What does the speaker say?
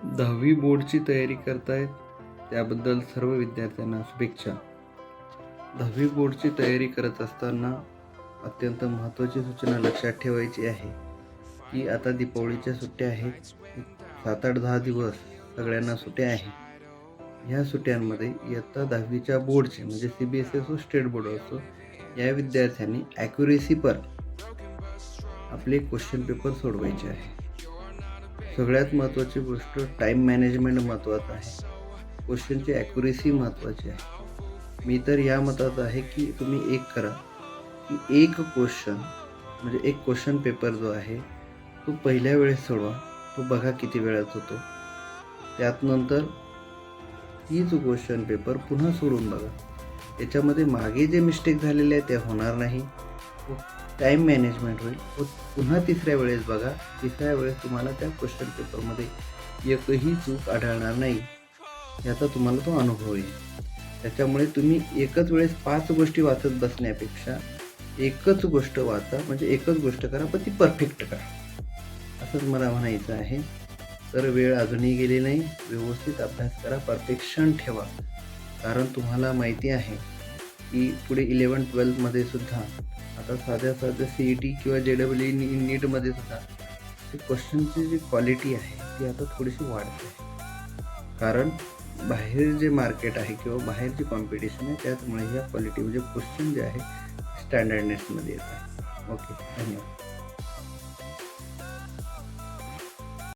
10वी बोर्डची तयारी करतायत त्याबद्दल सर्व विद्यार्थ्यांना शुभेच्छा. 10वी बोर्डची तयारी करत असताना अत्यंत महत्त्वाची सूचना लक्षात ठेवायची आहे की आता दीपावलीच्या सुट्ट्या आहेत. 7-8-10 दिवस सगळ्यांना सुट्ट्या आहेत. ह्या सुट्ट्यांमध्ये इयत्ता 10वीच्या बोर्डचे म्हणजे CBSE असो स्टेट बोर्ड असो या विद्यार्थ्यांनी ॲक्युरेसी पर आपले क्वेश्चन पेपर सोडवायचे आहे. सगळ्यात महत्त्वाची गोष्ट टाईम मॅनेजमेंट महत्त्वाचं आहे. क्वेश्चनची ॲक्युरेसी महत्त्वाची आहे. मी तर या मतात आहे की तुम्ही एक करा की एक क्वेश्चन म्हणजे एक क्वेश्चन पेपर जो आहे तो पहिल्या वेळेस सोडवा. तो बघा किती वेळात होतो. त्यात नंतर तीच क्वेश्चन पेपर पुन्हा सोडून बघा. याच्यामध्ये मागे जे मिस्टेक झालेले आहे ते होणार नाही. टाईम मॅनेजमेंट होईल. व पुन्हा तिसऱ्या वेळेस बघा. तिसऱ्या वेळेस तुम्हाला त्या क्वेश्चन पेपरमध्ये एकही चूक आढळणार नाही. याचा तुम्हाला तो अनुभव येईल. त्याच्यामुळे तुम्ही एकच वेळेस 5 गोष्टी वाचत बसण्यापेक्षा एकच गोष्ट वाचा. म्हणजे एकच गोष्ट करा पण ती परफेक्ट करा असंच मला म्हणायचं आहे. तर वेळ अजूनही गेली नाही. व्यवस्थित अभ्यास करा. परफेक्शन ठेवा. कारण तुम्हाला माहिती आहे की पुढे 11-12मध्ये सुद्धा आता साध्या CET किंवा JEE नीटमध्ये सुद्धा ते क्वेश्चनची जी क्वालिटी आहे ती आता थोडीशी वाढते आहे. कारण बाहेर जे मार्केट आहे किंवा बाहेर जी कॉम्पिटिशन आहे त्यामुळे ह्या क्वालिटी म्हणजे क्वेश्चन जे आहे स्टँडर्डनेसमध्ये येत आहे. ओके, धन्यवाद.